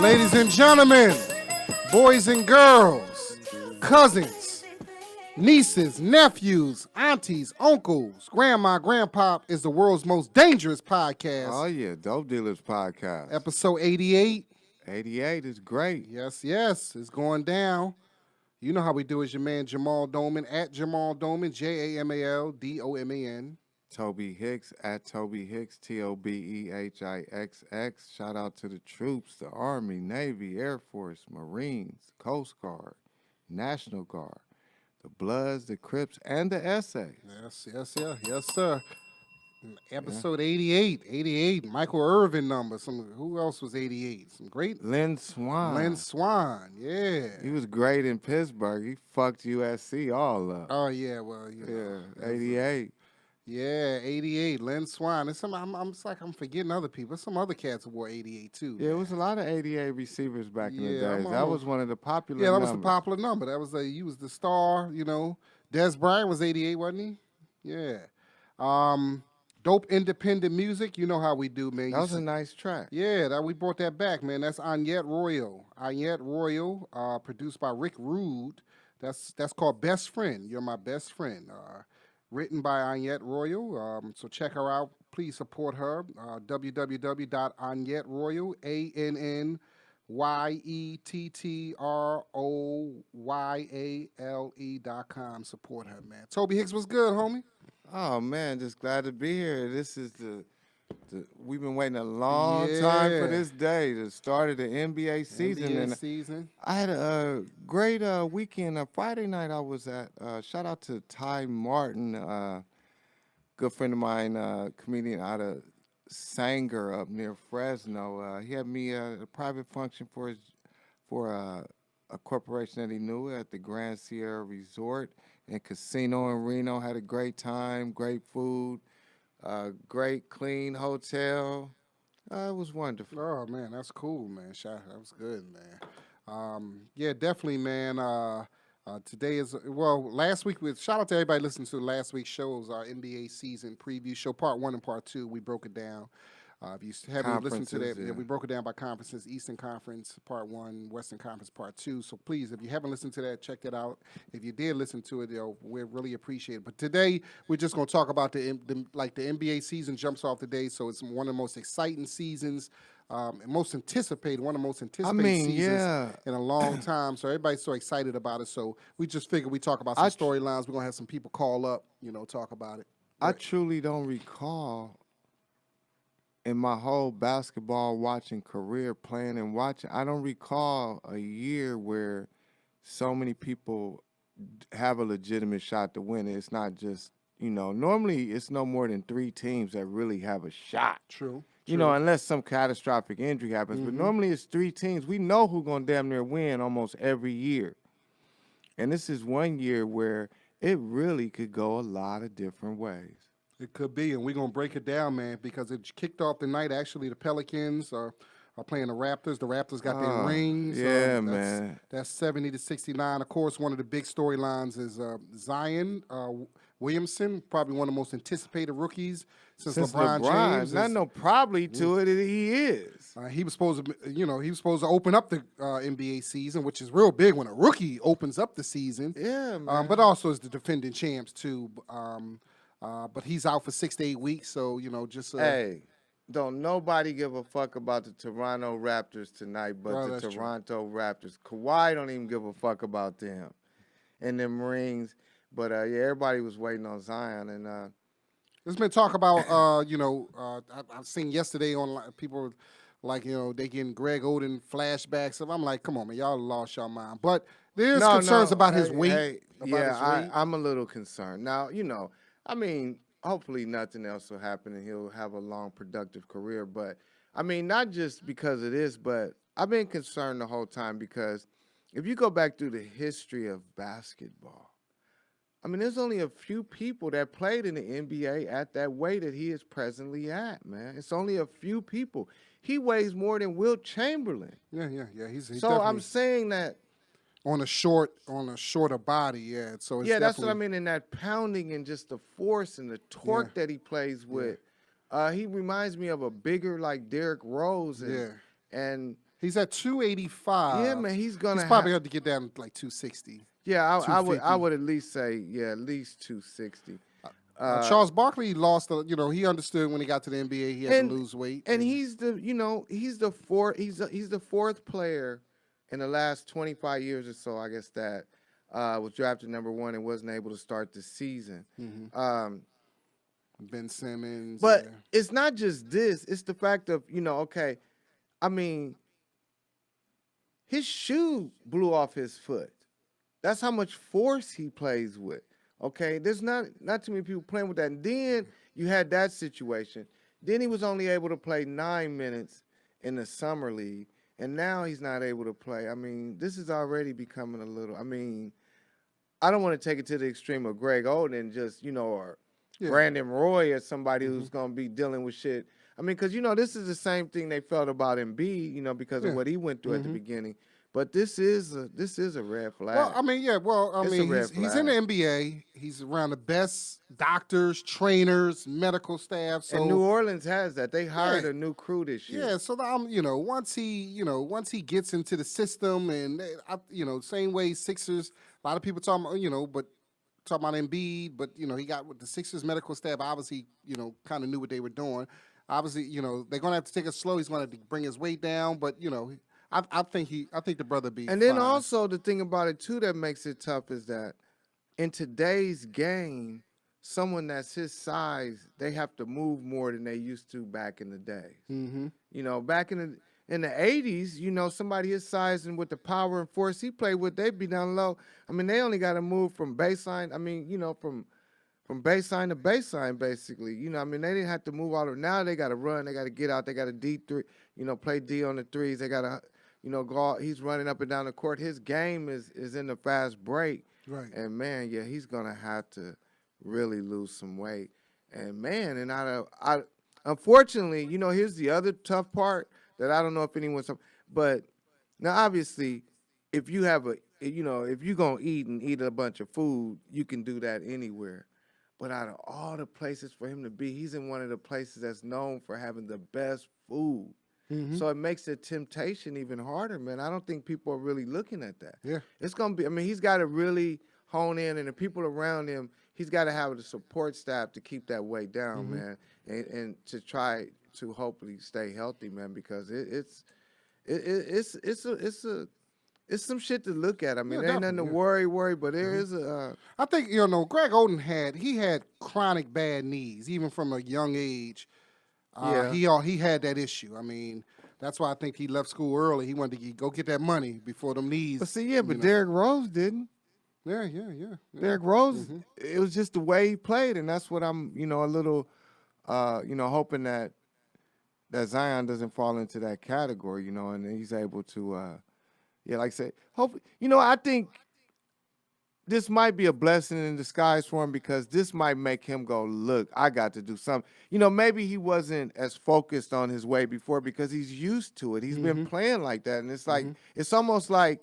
Ladies and gentlemen, boys and girls, cousins, nieces, nephews, aunties, uncles, grandma, grandpa is the world's most dangerous podcast. Oh, yeah, Dope Dealers Podcast. Episode 88. 88 is great. Yes, it's going down. You know how we do. It's your man Jamal Doman, at Jamal Doman, JamalDoman. Tobe Hixx, at Tobe Hixx, TOBEHIXX. Shout out to the troops, the Army, Navy, Air Force, Marines, Coast Guard, National Guard, the Bloods, the Crips, and the Essays. Yes, sir. Episode 88, Michael Irvin number. Who else was 88? Some great. Lynn Swann, yeah. He was great in Pittsburgh. He fucked USC all up. Oh, yeah, well, you know. Yeah, 88. Yeah, 88, Lynn Swann. And it's like I'm forgetting other people. There's some other cats who wore 88 too. Yeah, it was a lot of 88 receivers back in the days. That was one of the popular numbers. Yeah, that was the popular number. That was he was the star, you know. Des Bryant was 88, wasn't he? Yeah. Dope independent music, you know how we do, man. That was a nice track. Yeah, we brought that back, man. That's Annyett Royale. Produced by Rick Rude. That's called Best Friend. You're my best friend. Written by Annyett Royale. So check her out. Please support her. www.AnnyetRoyale, AnnyetTroyale.com. Support her, man. Tobe Hixx was good, homie. Oh man, just glad to be here. This is we've been waiting a long time for this day, the start of the NBA season. I had a great weekend. Friday night I was at, shout out to Ty Martin, good friend of mine, comedian out of Sanger up near Fresno. He had me at a private function for a corporation that he knew at the Grand Sierra Resort and Casino in Reno. Had a great time, great food. Great, clean hotel. It was wonderful. Oh, man, that's cool, man. That was good, man. Yeah, definitely, man. Today is, last week, shout out to everybody listening to last week's shows, our NBA season preview show, part 1 and part 2. We broke it down. If you haven't listened to that, we broke it down by conferences: Eastern Conference Part 1, Western Conference Part 2. So please, if you haven't listened to that, check that out. If you did listen to it, we really appreciate it. But today, we're just going to talk about the NBA season jumps off today. So it's one of the most exciting seasons, most anticipated, one of the most anticipated seasons in a long time. So everybody's so excited about it. So we just figured we talk about some storylines. We're going to have some people call up, talk about it. I truly don't recall in my whole basketball watching career, playing and watching, I don't recall a year where so many people have a legitimate shot to win it. It's not just, normally it's no more than 3 teams that really have a shot. True. Unless some catastrophic injury happens. But normally it's 3 teams. We know who's going to damn near win almost every year. And this is one year where it really could go a lot of different ways. It could be, and we're going to break it down, man, because it kicked off the night. Actually, the Pelicans are playing the Raptors. The Raptors got their rings. Yeah, man. That's 70-69. Of course, one of the big storylines is Zion Williamson, probably one of the most anticipated rookies since LeBron James. Not no probably to it. He is. He was supposed to, open up the NBA season, which is real big when a rookie opens up the season. Yeah, man. But also as the defending champs, too. But he's out for 6 to 8 weeks, so hey, don't nobody give a fuck about the Toronto Raptors tonight, but the Toronto Raptors. Kawhi don't even give a fuck about them and them rings. But everybody was waiting on Zion, and there's been talk about I've seen yesterday on people like they getting Greg Oden flashbacks. I'm like, come on, man, y'all lost your mind. But there's concerns about his weight. I'm a little concerned now. Hopefully nothing else will happen and he'll have a long, productive career. But, not just because of this, but I've been concerned the whole time because if you go back through the history of basketball, there's only a few people that played in the NBA at that weight that he is presently at, man. It's only a few people. He weighs more than Wilt Chamberlain. Yeah. He's so I'm saying that. On a shorter body, yeah. So it's that's what I mean. And that pounding and just the force and the torque that he plays with, he reminds me of a bigger like Derrick Rose. And He's at 285. Yeah, man, he's probably have to get down to like 260. Yeah, I would at least say at least 260. Charles Barkley lost. He understood when he got to the NBA he had to lose weight. And he's the fourth player in the last 25 years or so, I guess, that was drafted number 1 and wasn't able to start the season. Mm-hmm. Ben Simmons. But it's not just this. It's the fact of, okay, I mean, his shoe blew off his foot. That's how much force he plays with. Okay, there's not too many people playing with that. And then you had that situation. Then he was only able to play 9 minutes in the summer league, and now he's not able to play. I mean, this is already becoming a little. I mean, I don't want to take it to the extreme of Greg Oden and just or Brandon Roy or somebody who's going to be dealing with shit. I mean, because this is the same thing they felt about Embiid, because of what he went through at the beginning. But this is a red flag. Well, I mean, he's in the NBA. He's around the best doctors, trainers, medical staff. So and New Orleans has that. They hired a new crew this year. Yeah, so once he gets into the system, and same way Sixers. A lot of people talking about, talking about Embiid, but he got with the Sixers medical staff. Obviously, kind of knew what they were doing. Obviously, they're gonna have to take it slow. He's gonna have to bring his weight down, but I think the brother be. And then also the thing about it too that makes it tough is that in today's game, someone that's his size, they have to move more than they used to back in the day. Mm-hmm. Back in the 80s, somebody his size and with the power and force he played with, they'd be down low. I mean, they only got to move from baseline. I mean, from baseline to baseline, basically. I mean, they didn't have to move all over. Now they got to run. They got to get out. They got to D3, play D on the threes. They got to, go out. He's running up and down the court. His game is in the fast break. Right. And, man, yeah, he's going to have to really lose some weight. And, man, unfortunately, here's the other tough part that I don't know if anyone's – but now, obviously, if you have if you're going to eat a bunch of food, you can do that anywhere. But out of all the places for him to be, he's in one of the places that's known for having the best food. Mm-hmm. So it makes the temptation even harder, man. I don't think people are really looking at that. Yeah. It's going to be – I mean, he's got to really hone in, and the people around him, he's got to have the support staff to keep that weight down, man, and to try to hopefully stay healthy, man, because it's some shit to look at. I mean, there ain't nothing to worry, but there is a. I think Greg Oden had chronic bad knees even from a young age. He had that issue. I mean, that's why I think he left school early. He wanted to go get that money before them knees. But see, but Derrick Rose didn't. Yeah. Derrick Rose, it was just the way he played, and that's what I'm, a little, hoping that Zion doesn't fall into that category, and he's able to, like I said, hopefully, I think this might be a blessing in disguise for him because this might make him go, look, I got to do something. Maybe he wasn't as focused on his way before because he's used to it. He's been playing like that, and it's like, it's almost like,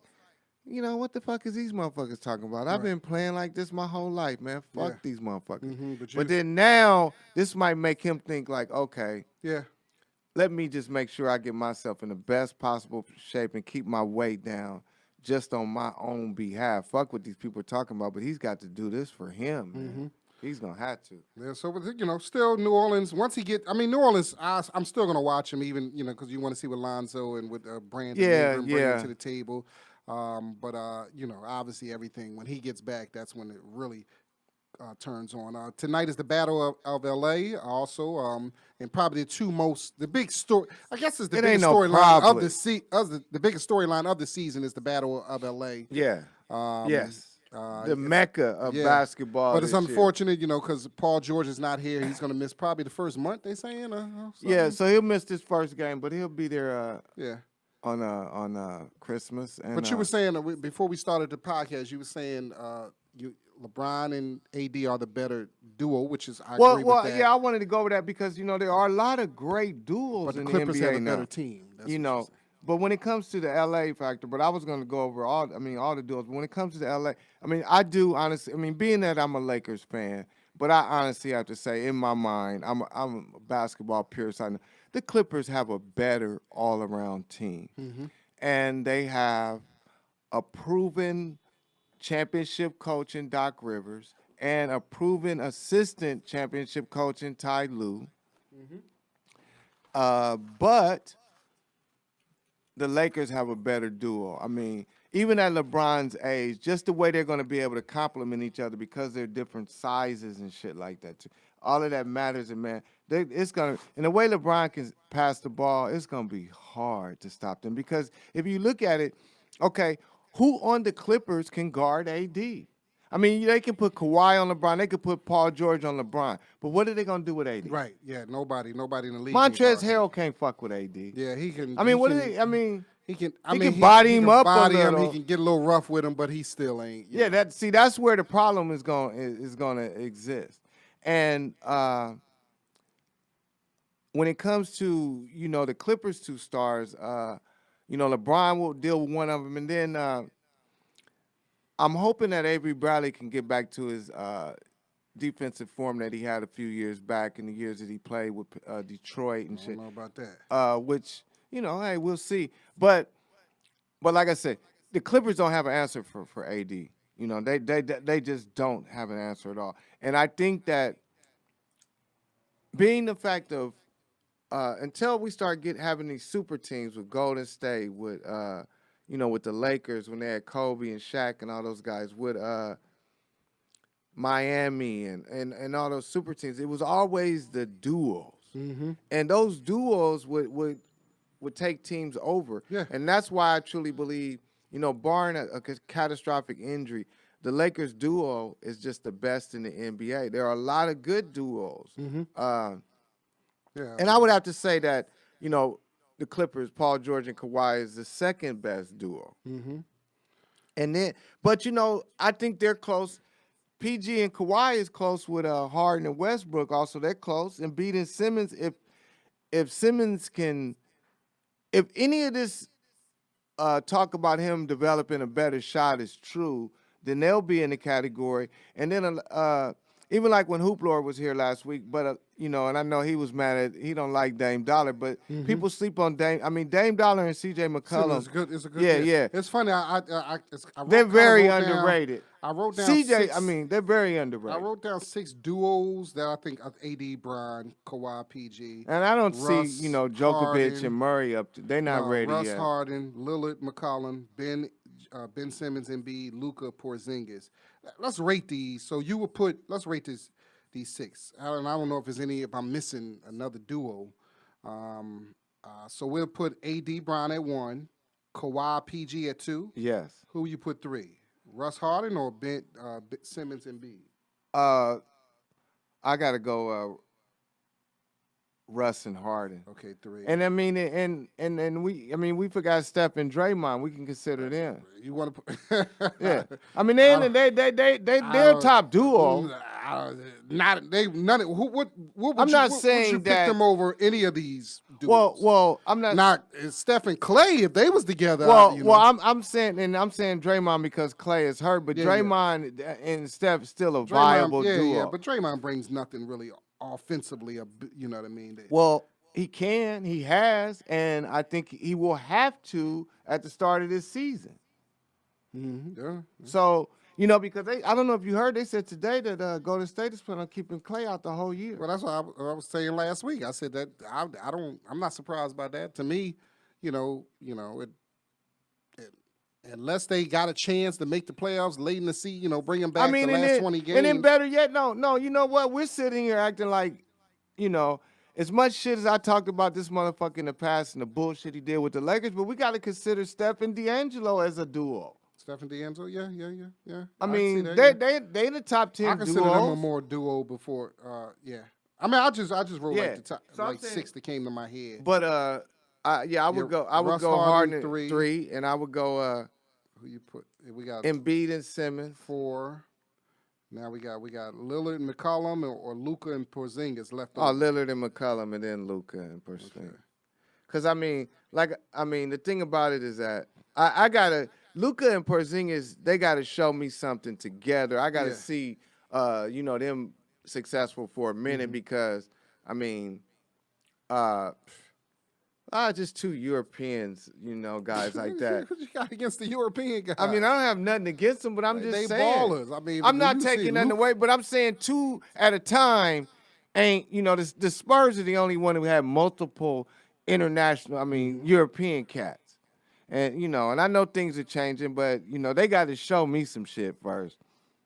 what the fuck is these motherfuckers talking about? I've been playing like this my whole life, man. Fuck these motherfuckers. But then now, this might make him think like, okay, let me just make sure I get myself in the best possible shape and keep my weight down just on my own behalf. Fuck what these people are talking about, but he's got to do this for him, man. He's going to have to. Yeah, so, still New Orleans, New Orleans, I'm still going to watch him even, because you want to see what Lonzo and with Brandon Ingram bring to the table. But obviously everything, when he gets back, that's when it really turns on. Tonight is the Battle of L.A. also, and probably the big story. I guess it's the biggest storyline of the biggest storyline of the season is the Battle of L.A. Yeah. Yes. The mecca of basketball. But it's unfortunate, because Paul George is not here. He's going to miss probably the first month. They saying. So he'll miss this first game, but he'll be there. On Christmas. But you were saying before we started the podcast, you were saying LeBron and AD are the better duo, which is I agree with that. Yeah, I wanted to go over that because there are a lot of great duos in the NBA now. But the Clippers have a better team. That's but when it comes to the LA factor, but I was going to go over all the duos. But when it comes to the LA, I do honestly. Being that I'm a Lakers fan, but I honestly have to say, in my mind, I'm a basketball purist. the Clippers have a better all-around team. And they have a proven championship coach in Doc Rivers and a proven assistant championship coach in Ty Lue. But the Lakers have a better duo. I mean, even at LeBron's age, just the way they're going to be able to complement each other because they're different sizes and shit like that too. All of that matters, and man, it's going to, in the way LeBron can pass the ball, it's going to be hard to stop them. Because if you look at it, okay, who on the Clippers can guard AD? I mean, they can put Kawhi on LeBron. They could put Paul George on LeBron. But what are they going to do with AD? Right, yeah, nobody in the league. Montrezl Harrell can't fuck with AD. Yeah, he can. I mean, what are they? I mean, he can body him up body a him. little. He can get a little rough with him, but he still ain't. Yeah, that's where the problem is going to exist. And when it comes to the Clippers' two stars, LeBron will deal with one of them, and then I'm hoping that Avery Bradley can get back to his defensive form that he had a few years back in the years that he played with Detroit and shit. I don't know about that. Which, hey, we'll see. But like I said, the Clippers don't have an answer for AD. They just don't have an answer at all. And I think that being the fact of until we start having these super teams with Golden State, with with the Lakers when they had Kobe and Shaq and all those guys, with Miami and all those super teams, it was always the duos. And those duos would take teams over. Yeah. And that's why I truly believe, barring a catastrophic injury, the Lakers duo is just the best in the NBA. There are a lot of good duos. Yeah. And I would have to say that, the Clippers, Paul George and Kawhi, is the second best duo. And then, but I think they're close. PG and Kawhi is close with Harden and Westbrook. Also, they're close. And beating Simmons, if Simmons can, if any of this talk about him developing a better shot is true, then they'll be in the category. And then even like when Hoop Lord was here last week, but and I know he was mad at, he don't like Dame Dollar, but people sleep on Dame. I mean, Dame Dollar and CJ McCollum. It's good. It's a good. Yeah. It's funny. They're very underrated. I wrote down CJ. They're very underrated. I wrote down 6 duos that I think of: AD, Bron, Kawhi, PG. And I don't Russ, see Djokovic Harden, and Murray up to. They're not ready Russ yet. Harden, Lillard, McCollum, Ben Simmons, Embiid, Luka, Porzingis. Let's rate these. So you would put. Let's rate these 6. I don't know if I'm missing another duo. So we'll put AD Bron at 1, Kawhi PG at 2. Yes. Who you put 3? Russ Harden or Ben Simmons and Embiid? I gotta go Russ and Harden. Okay, 3. And I mean, and we forgot Steph and Draymond. We can consider them. You want to put? Yeah. I mean, they're top duo. Not they. None. Who? What would I'm you, not what, saying would you that. pick them over any of these duos? Well, I'm not. Not Steph and Clay if they was together. I'm saying Draymond because Clay is hurt, but Yeah, Draymond and Steph still a viable duo. Yeah, but Draymond brings nothing really offensively. You know what I mean? Well, he has, and I think he will have to at the start of this season. Yeah. So, because I don't know if you heard, they said today that Golden State is planning on keeping Clay out the whole year. Well, that's what I was saying last week. I said that I'm not surprised by that. To me, unless they got a chance to make the playoffs late in the season, bring them back the last 20 games. And then better yet, no, you know what? We're sitting here acting like, as much shit as I talked about this motherfucker in the past and the bullshit he did with the Lakers, but we got to consider Steph and D'Angelo as a duo. Steph and D'Angelo, yeah. I mean, they the top 10 I consider duos. them a more duo before, yeah. I mean, I just wrote Yeah. like the top, So I'm like saying- 6 that came to my head. But I would go Russ Harden Harden, 3, and I would go Who you put? We got Embiid and Simmons. 4. Now we got Lillard and McCollum or Luka and Porzingis left. Oh, over. Lillard and McCollum, and then Luka and Porzingis. Because the thing about it is that I gotta Luka and Porzingis. They gotta show me something together. I gotta see, them successful for a minute because Just two Europeans, guys like that. What you got against the European guys? I mean, I don't have nothing against them, but I'm just they saying. Ballers. I mean, I'm not taking nothing away, but I'm saying two at a time ain't, the Spurs are the only one who have multiple international, European cats. And, and I know things are changing, but, they got to show me some shit first.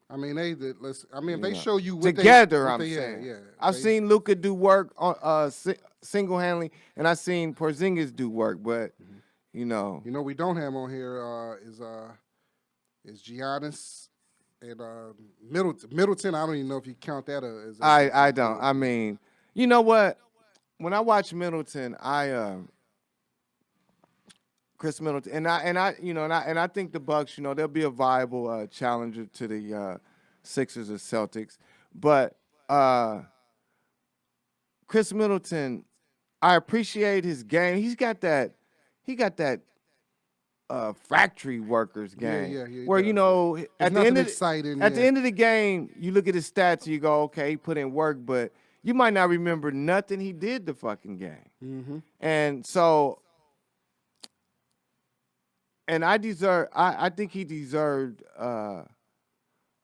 I mean, if they show you what together, I'm saying. Yeah. I've seen Luka do work on single-handedly, and I've seen Porzingis do work, but, we don't have on here is Giannis and Middleton. Middleton, I don't even know if you count that as. I don't. I mean, you know what? When I watch Middleton, Chris Middleton, and I think the Bucks, they'll be a viable challenger to the Sixers or Celtics. But Chris Middleton, I appreciate his game. He got that factory workers game. Yeah. Where at the end of the game, you look at his stats and you go, okay, he put in work, but you might not remember nothing he did the fucking game. Mm-hmm. And so. And I think he deserved a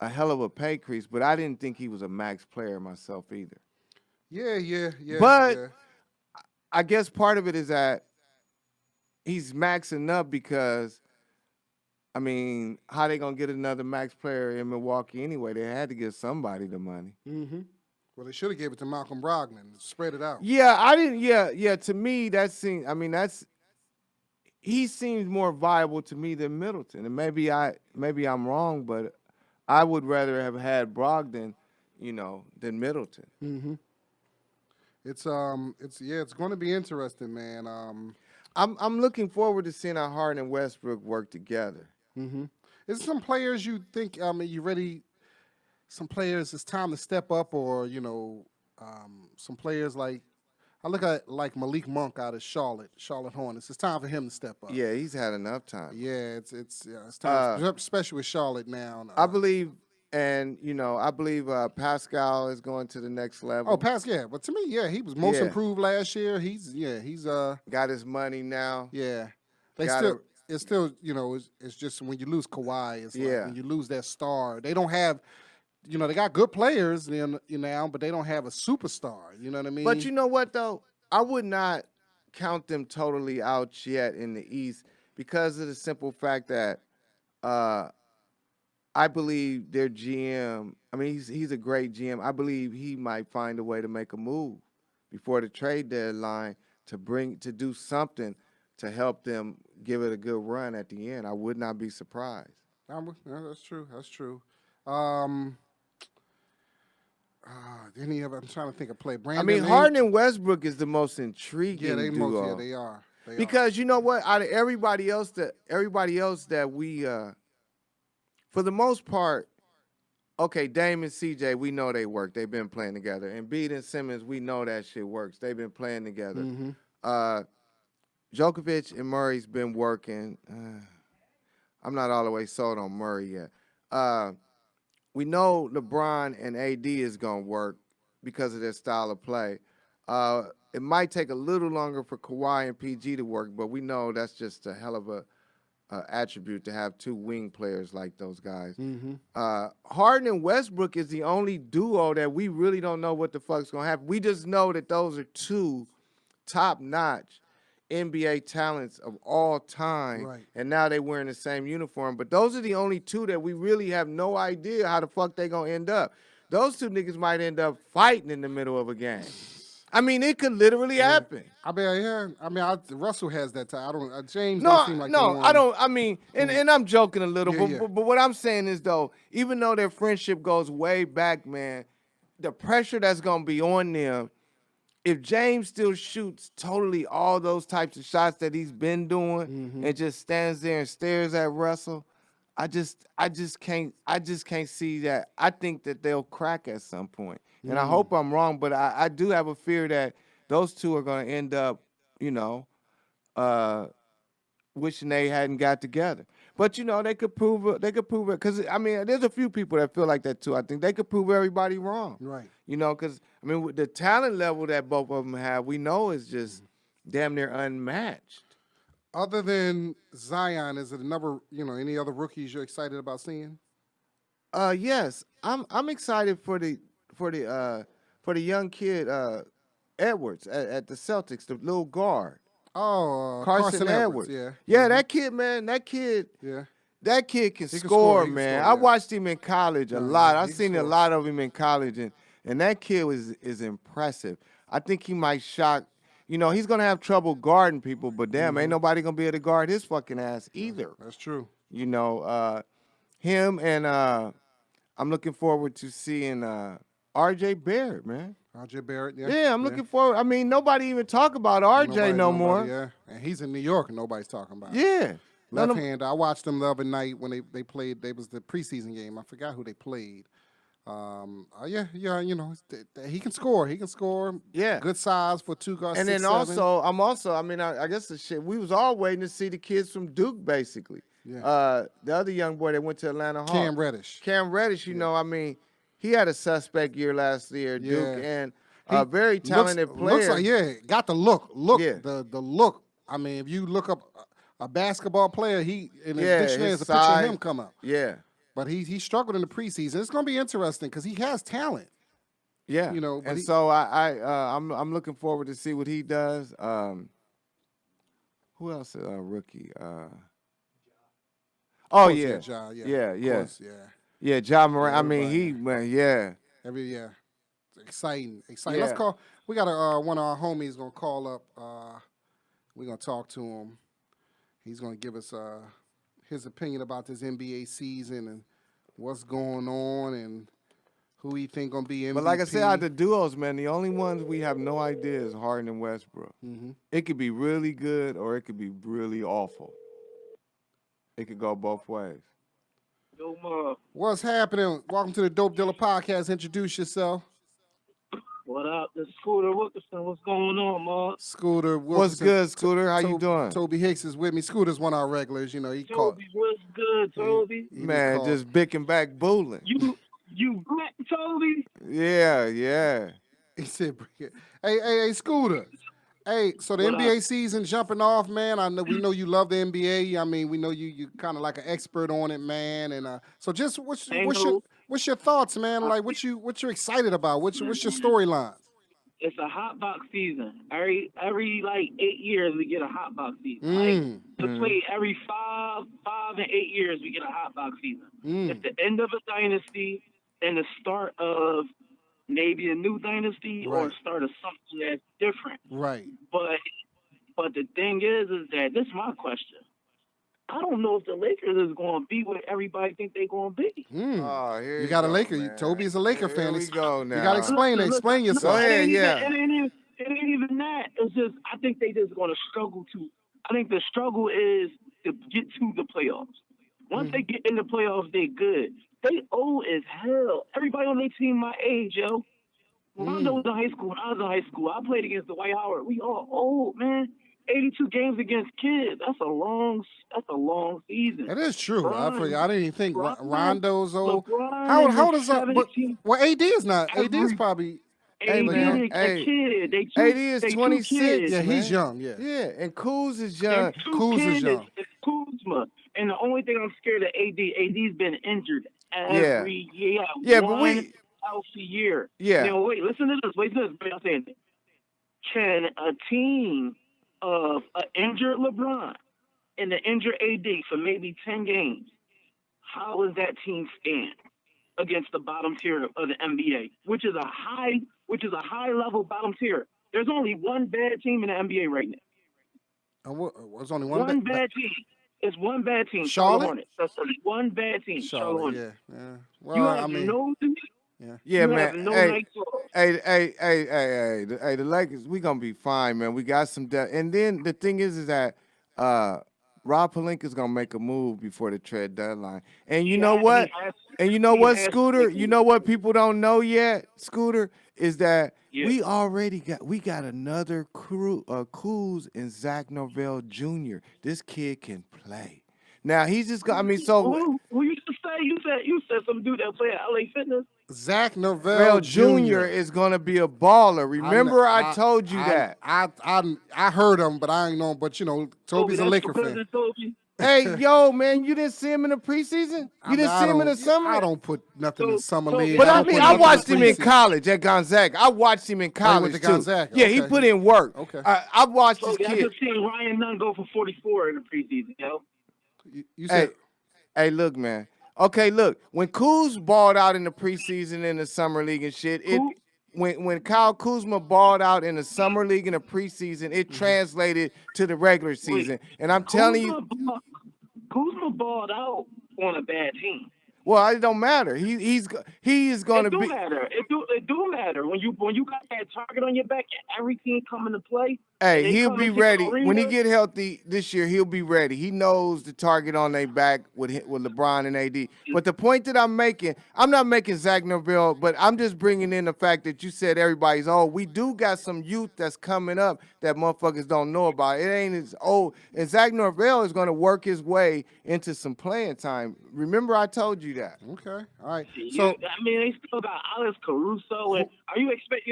hell of a pay increase, but I didn't think he was a max player myself either. Yeah. But I guess part of it is that he's maxing up because, how they going to get another max player in Milwaukee anyway? They had to give somebody the money. Mm-hmm. Well, they should have gave it to Malcolm Brogdon, spread it out. Yeah, I didn't. Yeah. To me, that seems. He seems more viable to me than Middleton, and maybe I'm wrong, but I would rather have had Brogdon, than Middleton. Mm-hmm. It's going to be interesting, man. I'm looking forward to seeing how Harden and Westbrook work together. Mm-hmm. Is there some players you think you ready? Some players it's time to step up, or some players like. I look at Malik Monk out of Charlotte Hornets. It's time for him to step up. Yeah, he's had enough time. Yeah, it's time, especially with Charlotte now. I believe, Pascal is going to the next level. Oh, Pascal, yeah. But to me, yeah, he was most improved last year. He's got his money now. Yeah, it's just when you lose Kawhi, it's like when you lose that star. They don't have. They got good players now, but they don't have a superstar. You know what I mean? But you know what, though? I would not count them totally out yet in the East because of the simple fact that I believe their GM, he's a great GM. I believe he might find a way to make a move before the trade deadline to do something to help them give it a good run at the end. I would not be surprised. That's true. I'm trying to think of play. Brandon Harden and Westbrook is the most intriguing duo. Yeah, they are. Because you know what? Out of everybody else that we, for the most part, okay, Dame and CJ, we know they work. They've been playing together. And Embiid and Simmons, we know that shit works. They've been playing together. Mm-hmm. Djokovic and Murray's been working. I'm not all the way sold on Murray yet. We know LeBron and AD is going to work because of their style of play. It might take a little longer for Kawhi and PG to work, but we know that's just a hell of a attribute to have two wing players like those guys. Mm-hmm. Harden and Westbrook is the only duo that we really don't know what the fuck's going to happen. We just know that those are two top-notch NBA talents of all time, right. And now they wearing the same uniform. But those are the only two that we really have no idea how the fuck they gonna end up. Those two niggas might end up fighting in the middle of a game. It could literally happen. Russell has that time. I don't. James no, don't seem like no, I don't. And I'm joking a little, yeah. But what I'm saying is though, even though their friendship goes way back, man, the pressure that's gonna be on them. If James still shoots totally all those types of shots that he's been doing mm-hmm. and just stands there and stares at Russell, I just can't see that. I think that they'll crack at some point. And I hope I'm wrong, but I do have a fear that those two are going to end up, wishing they hadn't got together. But they could prove it because there's a few people that feel like that too. I think they could prove everybody wrong. Right. Because with the talent level that both of them have, we know is just damn near unmatched. Other than Zion, is it any other rookies you're excited about seeing? Yes, I'm excited for the young kid Edwards at the Celtics, the little guard. Oh, Carson Edwards. Yeah. Yeah, that kid, man, that kid can score, man. I watched him in college a lot. I've seen a lot of him in college, and that kid is impressive. I think he might shock. He's gonna have trouble guarding people, but damn, ain't nobody gonna be able to guard his fucking ass either. That's true. Him and I'm looking forward to seeing R.J. Barrett, man. R.J. Barrett, yeah. Yeah, I'm looking forward. I mean, nobody even talk about R.J. no more. Yeah, and he's in New York, and nobody's talking about it. Yeah. Left hand. I watched them the other night when they played. They was the preseason game. I forgot who they played. He can score. He can score. Yeah. Good size for 2 guards. And 6'7". then I guess the shit. We was all waiting to see the kids from Duke, basically. Yeah. The other young boy that went to Atlanta Hawks. Cam Reddish. He had a suspect year last year, Duke, and a very talented player. Looks like, got the look. The look. I mean, if you look up a basketball player, in the dictionary, there's a picture of him come up. Yeah. But he struggled in the preseason. It's going to be interesting because he has talent. Yeah. So I'm looking forward to see what he does. Who else? Rookie. Ja Morant. I mean, exciting. Yeah. We got one of our homies gonna call up. We're gonna talk to him. He's gonna give us his opinion about this NBA season and what's going on and who he think gonna be MVP. But like I said, out the duos, man, the only ones we have no idea is Harden and Westbrook. Mm-hmm. It could be really good or it could be really awful. It could go both ways. Yo, Ma. What's happening? Welcome to the Dope Dealer Podcast. Introduce yourself. What up? This is Scooter Wilkerson. What's going on, Ma? Scooter Wilkerson. What's good, Scooter? How you doing? Tobe Hixx is with me. Scooter's one of our regulars. He called. Tobe, what's good, Tobe? Man, just bicking back booling. You black, Tobe? Yeah. He said, hey, Scooter. Hey, so the NBA season jumping off, man. We know you love the NBA. I mean, we know you kind of like an expert on it, man. And so just what's your thoughts, man? Like what you excited about? What's your storyline? It's a hot box season. Every like 8 years we get a hot box season. To play every five and 8 years we get a hot box season. It's the end of a dynasty and the start of maybe a new dynasty or start of something that's different. Right. But the thing is that this is my question. I don't know if the Lakers is going to be what everybody think they're going to be. Oh, here you got a Laker. Man. Toby's a Laker fan. Here we go now. You got to explain it. Explain yourself. Go ahead, It ain't even that. It's just I think they just going to struggle to. I think the struggle is to get to the playoffs. Once they get in the playoffs, they good. They old as hell. Everybody on their team my age, yo. Rondo was in high school when I was in high school. I played against Dwight Howard. We all old, man. 82 games against kids. That's a long season. That is true. I didn't even think Rondo's old. LeBron How old is that? Well, AD is not. AD is probably. AD is a kid. AD is 26. Yeah, he's young. Yeah. Yeah, and Kuz is young. Kuz is young. It's Kuzma. And the only thing I'm scared of AD's been injured every year. Yeah, but healthy year. Yeah. Now, wait, listen to this. I'm saying, can a team of an injured LeBron and an injured AD for maybe 10 games, how does that team stand against the bottom tier of the NBA, which is a high level bottom tier? There's only one bad team in the NBA right now. There's only one bad team. It's one bad team. Charlotte? Hornets. That's one bad team. Charlotte. Yeah. Well, you have no. Yeah, man. No hey, the Lakers, we gonna be fine, man. We got some depth, and then the thing is that Rob Pelinka's gonna make a move before the trade deadline. And you know what? Scooter? You know what people don't know yet, Scooter, is that we got another Kuz and Zach Norvell Jr. This kid can play. Now he's just got. I mean, so who you just say? You said some dude that play at LA Fitness. Zach Norvell Jr. is going to be a baller. Remember, I told you that. I heard him, but I ain't know. But you know, Toby's a Laker fan. Hey, yo, man, you didn't see him in the preseason? You didn't see him in the summer? I don't put nothing in summer league. But I mean, I watched him in college at Gonzaga. I watched him in college, too. Gonzaga. Yeah, he put in work. Okay. I watched this kid. I just seen Ryan Nunn go for 44 in the preseason, yo. You said, hey, look, man. Okay, look. When Kuz balled out in the preseason in the summer league and shit, when Kyle Kuzma balled out in the summer league in the preseason, it translated to the regular season. And I'm telling you, Kuzma balled out on a bad team. Well, it don't matter. He is going to be. It do matter when you got that target on your back and every team coming to play. Hey, he'll be ready when he get healthy this year. He'll be ready. He knows the target on their back with LeBron and AD. But the point that I'm making, I'm not making Zach Norvell, but I'm just bringing in the fact that you said everybody's old. We do got some youth that's coming up that motherfuckers don't know about. It ain't as old. And Zach Norvell is going to work his way into some playing time. Remember, I told you that. Okay, all right. So I mean, they still got Alex Caruso, and you expect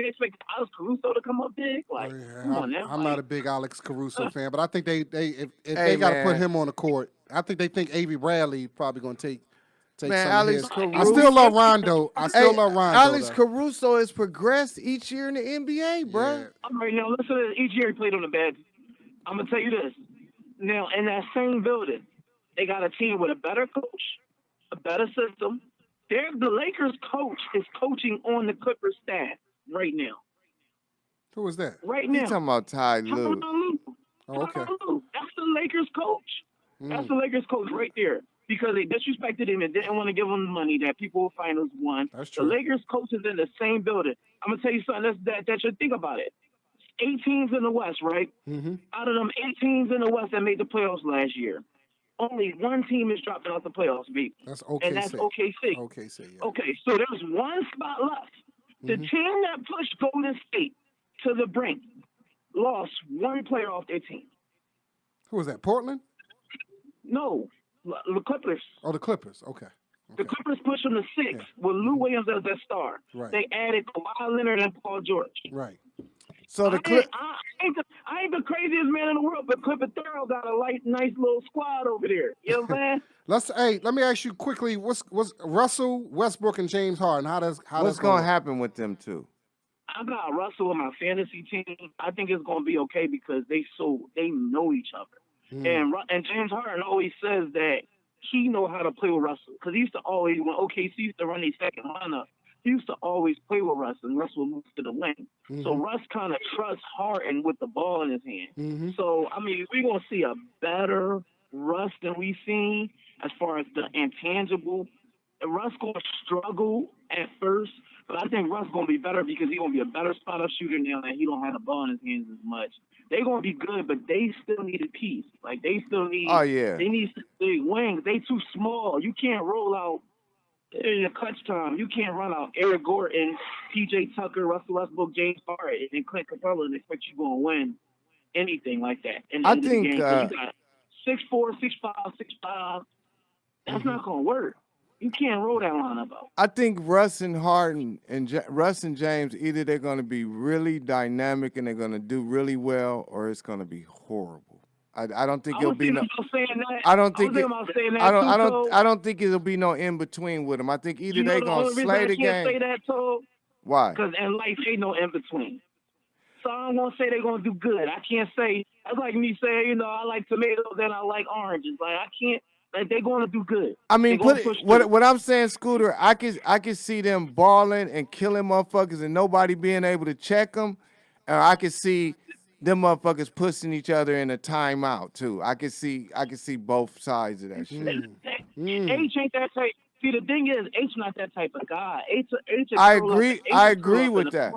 Alex Caruso to come up big? Like, come on now. I'm not a big Alex Caruso fan, but I think if they got to put him on the court, I think they think Avery Bradley probably going to take man, some Alex of his. Caruso. I still love Rondo. Alex Caruso has progressed each year in the NBA, bro. Yeah. All right, now listen. Each year he played on the bad. I'm gonna tell you this. Now in that same building, they got a team with a better coach, a better system. The Lakers coach is coaching on the Clippers staff right now. Who is that? Right now. You talking about Ty Lue? Oh, okay. That's the Lakers coach. That's the Lakers coach right there. Because they disrespected him and didn't want to give him the money that people finals won. That's true. The Lakers coach is in the same building. I'm gonna tell you something that should think about it. 8 teams in the West, right? Mm-hmm. Out of them 8 teams in the West that made the playoffs last year, only one team is dropping out the playoffs, B. That's OKC. And that's OKC. OKC, yeah. Okay, so there's one spot left. The team that pushed Golden State to the brink lost one player off their team. Who was that? Portland? No, the Clippers. Oh, the Clippers. Okay. The Clippers pushed them to 6 with Lou Williams as their star. Right. They added Kawhi Leonard and Paul George. Right. So I ain't the craziest man in the world, but Clifford Thurl got a nice little squad over there. You know what I'm saying? Let me ask you quickly. What's Russell Westbrook and James Harden? What's going to happen with them two? I got Russell on my fantasy team. I think it's going to be okay because they know each other. And James Harden always says that he know how to play with Russell because he used to always, when OKC used to run their second lineup, he used to always play with Russ, and Russ would move to the wing. So Russ kind of trusts Harden with the ball in his hand. So, I mean, we're going to see a better Russ than we've seen as far as the intangible. And Russ going to struggle at first, but I think Russ going to be better because he's going to be a better spot-up shooter now that he don't have the ball in his hands as much. They're going to be good, but they still need a piece. Like, they still need they need big wings. They too small. You can't roll out in the clutch time. You can't run out Eric Gordon, P.J. Tucker, Russell Westbrook, James Harden, and Clint Capella and expect you going to win anything like that. And I think you got 6'4", 6'5", 6'5". That's not going to work. You can't roll that lineup out. I think Russ and Harden and Russ and James, either they're going to be really dynamic and they're going to do really well, or it's going to be horrible. I don't think it'll be no. I don't think I don't think it'll be no in between with them. I think either they're gonna slay the game. Say that, Tobe? Why? Because in life ain't no in between. So I'm gonna say they're gonna do good. I can't say that's like me saying, I like tomatoes and I like oranges. Like I can't. Like they're gonna do good. I mean, what I'm saying, Scooter, I can see them balling and killing motherfuckers and nobody being able to check them. I can see them motherfuckers pushing each other in a timeout too. I can see both sides of that shit. H ain't that type. See, the thing is, H not that type of guy. H I agree with that.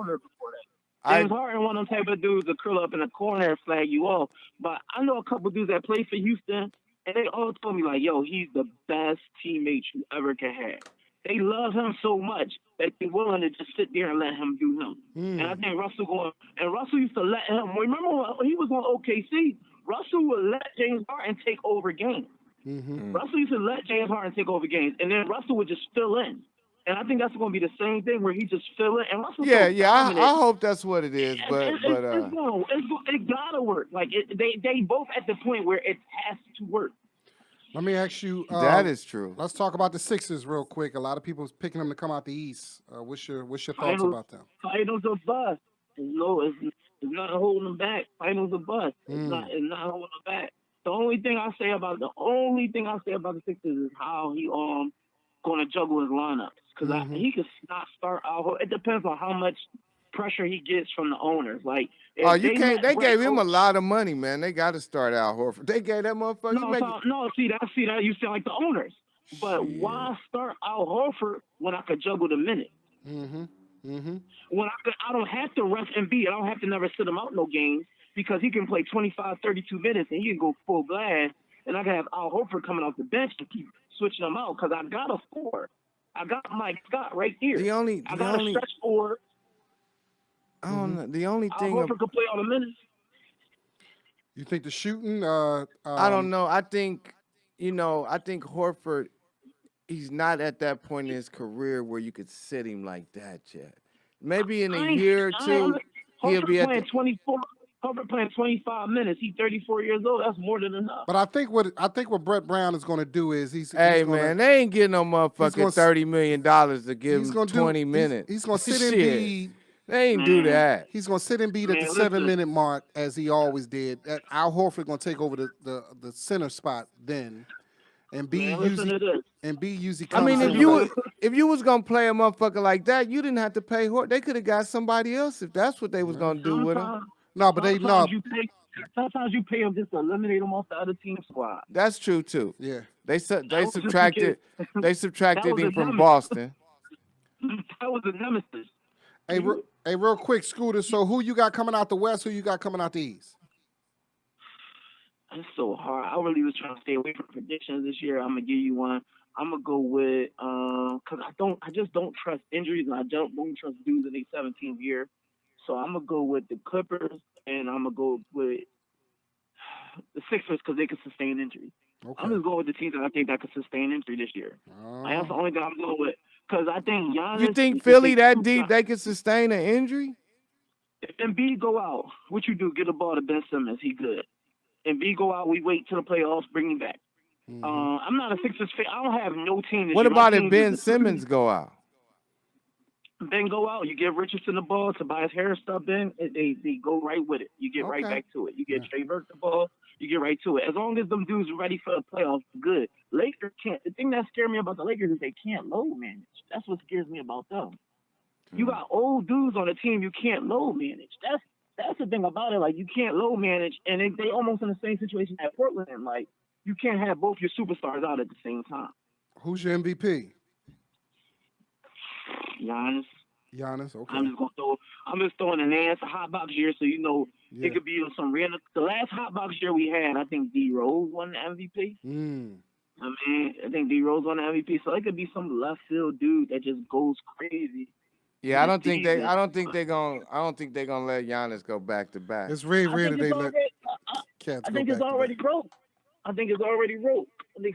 James Harden one of them type of dudes that curl up in the corner and flag you off. But I know a couple dudes that play for Houston, and they all told me like, "Yo, he's the best teammate you ever can have." They love him so much that they're willing to just sit there and let him do him. And I think Russell used to let him. Remember when he was on OKC, Russell would let James Harden take over games. Russell used to let James Harden take over games, and then Russell would just fill in. And I think that's going to be the same thing where he just fill it. And Russell's Yeah, so yeah. dominant. I hope that's what it is. But It gotta work. Like they both at the point where it has to work. Let me ask you. That is true. Let's talk about the Sixers real quick. A lot of people's picking them to come out the East. What's your thoughts about them? Finals are bust. No, it's not holding them back. Finals are bust. It's not holding them back. The only thing I say about the Sixers is how he going to juggle his lineups because he could not start out. It depends on how much pressure he gets from the owners. Like, you can't. They gave him a lot of money, man. They got to start Al Horford. They gave that motherfucker. See that you sound like the owners. But why start Al Horford when I could juggle the minute? When I don't have to rest Embiid, I don't have to never sit him out no games because he can play 25, 32 minutes and he can go full blast. And I can have Al Horford coming off the bench to keep switching them out because I got a score. I got Mike Scott right here. I got a stretch forward. I don't know. The only thing Al Horford could play all the minutes. You think the shooting? I don't know. I think Horford, he's not at that point in his career where you could sit him like that yet. Maybe in a year or two, he'll be at playing 24. Horford playing 25 minutes. He's 34 years old. That's more than enough. But I think what Brett Brown is going to do is man, they ain't getting no motherfucking $30 million to give him 20 minutes. He's going to sit Embiid. They ain't do that. He's going to sit Embiid at the 7-minute mark as he always did. Al Horford going to take over the center spot then. And B usually comes. I mean, if you was gonna play a motherfucker like that, you didn't have to pay Horford. They could have got somebody else if that's what they was gonna do with him. No, but sometimes you pay them just to eliminate them off the other team squad. That's true too. Yeah. They subtracted him from Boston. That was a nemesis. Hey, real quick, Scooter. So who you got coming out the West? Who you got coming out the East? It's so hard. I really was trying to stay away from predictions this year. I'm gonna give you one. I'm gonna go with because I just don't trust injuries and I don't trust dudes in their 17th year. So I'm gonna go with the Clippers and I'm gonna go with the Sixers because they can sustain injury. Okay. I'm just going with the teams that I think that can sustain injury this year. That's the only thing I'm going with because I think Giannis. You think Philly that deep they can sustain an injury? If Embiid go out, what you do? Get the ball to Ben Simmons. He good. Embiid go out, we wait till the playoffs, bring him back. I'm not a Sixers fan. I don't have no team. What about if Ben Simmons go out? Ben go out, you give Richardson the ball, Tobias Harris step in, they go right with it. You get right back to it. You get Trey Burke the ball, you get right to it. As long as them dudes are ready for the playoffs, good. Lakers can't. The thing that scares me about the Lakers is they can't load manage. That's what scares me about them. You got old dudes on the team you can't load manage. That's the thing about it. Like, you can't low manage, and they almost in the same situation at Portland. Like, you can't have both your superstars out at the same time. Who's your MVP? Giannis. Okay. I'm just throwing an answer hot box year, so you know it could be some random. The last hot box year we had, I think D Rose won the MVP. I think D Rose won the MVP, so it could be some left field dude that just goes crazy. Yeah, I don't think they're gonna let Giannis go back to back. It's really that they let cats I think it's already broke. I think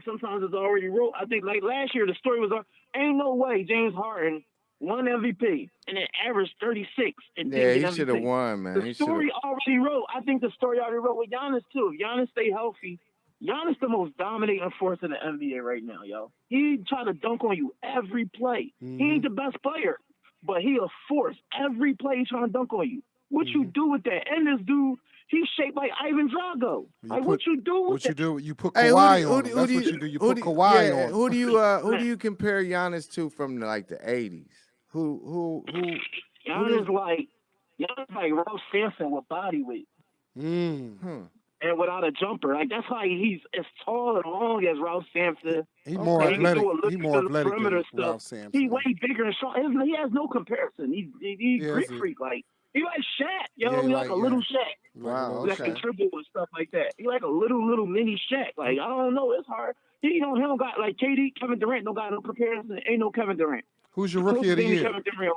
sometimes it's already wrote. I think like last year the story was ain't no way James Harden won MVP and then averaged 36 and he should have won, man. The story already wrote. I think the story already wrote with Giannis too. If Giannis stay healthy, Giannis the most dominating force in the NBA right now, yo. He try to dunk on you every play. He ain't the best player. But he'll force every play he's trying to dunk on you. What you do with that? And this dude, he's shaped like Ivan Drago. What you do with that? You put Kawhi on him. That's what you do. You put Kawhi on. Who do you compare Giannis to from like the 80s? Who? Giannis like Ralph Sampson with body weight. And without a jumper. Like, that's why he's as tall and long as Ralph Sampson. He's more athletic. He's more athletic than Ralph Sampson. He's way bigger and strong. He has no comparison. He's Greek freak. Like, he like Shaq, yo. He like a little Shaq. Wow, That can dribble and stuff like that. He like a little mini Shaq. Like, I don't know. It's hard. He don't got, like, KD, Kevin Durant don't got no comparison. Ain't no Kevin Durant. Who's your rookie of the year? Kevin Durant.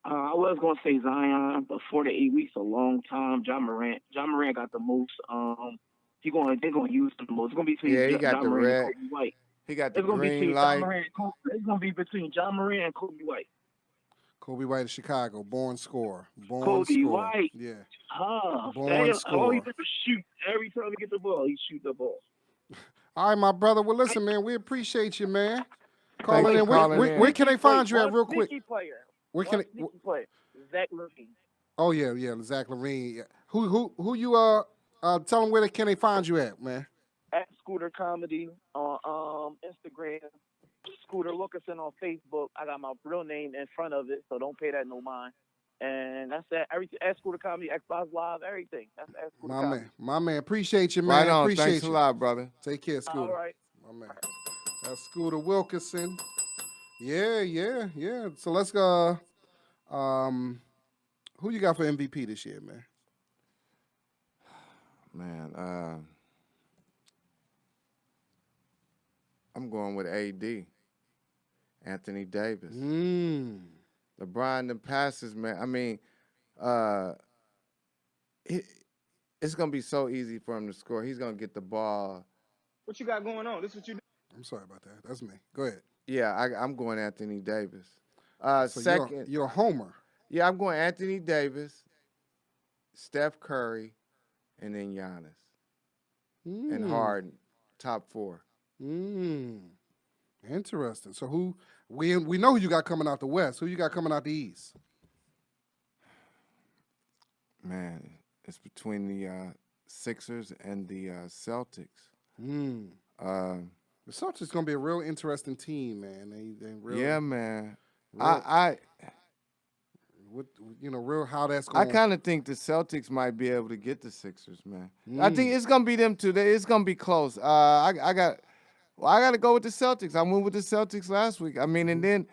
I was gonna say Zion, but 4 to 8 weeks a long time. John Morant got the most. They're gonna use him the most. It's gonna be between he got John the Morant red. and Kobe White. He got the It's gonna be green between light. It's gonna be between John Moran and Kobe White. Kobe White of Chicago, born scorer. Born Kobe scorer. White. Yeah. Damn, Born all he scorer. does is shoot. Every time he gets the ball, he shoot the ball. All right, my brother. Well, listen, man, we appreciate you, man. Thanks Calling for in. calling in. Where can they find you at real One quick? sneaky player. Where can One sneaky player. Zach Levine. Oh yeah, Zach Levine. Yeah. Who you tell them can they find you at, man? At Scooter Comedy on Instagram. Scooter Wilkerson on Facebook. I got my real name in front of it, so don't pay that no mind. And that's that. Everything at Scooter Comedy, Xbox Live, everything. That's at Scooter Comedy. My man. Appreciate you, man. Right on. Appreciate Thanks you. a lot, brother. Take care, Scooter. All right. My man. That's Scooter Wilkerson. Yeah. So let's go. Who you got for MVP this year, man? Man, I'm going with AD, Anthony Davis. LeBron the passes, man. I mean, it's gonna be so easy for him to score. He's gonna get the ball. What you got going on? This is what you do. I'm sorry about that. That's me. Go ahead. Yeah, I'm going Anthony Davis. So Second, you're a homer. yeah, I'm going Anthony Davis, Steph Curry, and then Giannis and Harden, top 4. Interesting. So who we know who you got coming out the West. Who you got coming out the East? Man, it's between the Sixers and the Celtics. The Celtics gonna be a real interesting team, man. They real, yeah, man. Real, real how that's going. I kind of think the Celtics might be able to get the Sixers, man. I think it's gonna be them two. It's gonna be close. I got to go with the Celtics. I went with the Celtics last week. I mean, and then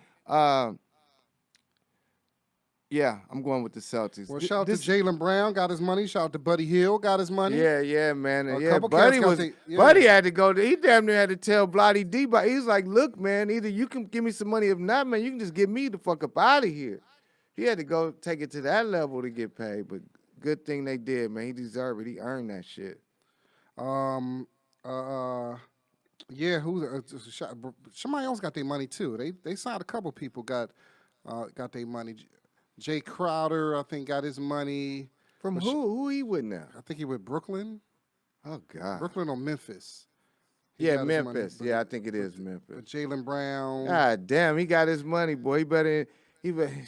yeah, I'm going with the Celtics. Well, shout out to Jaylen Brown, got his money. Shout out to Buddy Hield, got his money. Yeah, man. A Yeah, couple Buddy cats got was. they- Buddy had to go. He damn near had to tell Bloody D, but he's like, look, man, either you can give me some money, if not, man, you can just get me the fuck up out of here. He had to go take it to that level to get paid, but good thing they did, man. He deserved it. He earned that shit. Yeah, somebody else got their money too. They signed a couple people got their money. Jay Crowder, I think, got his money. From who? Who he with now? I think he with Brooklyn. Oh God. Brooklyn or Memphis. Yeah, Memphis. Yeah, I think it is Memphis. Jaylen Brown. God damn, he got his money, boy. He better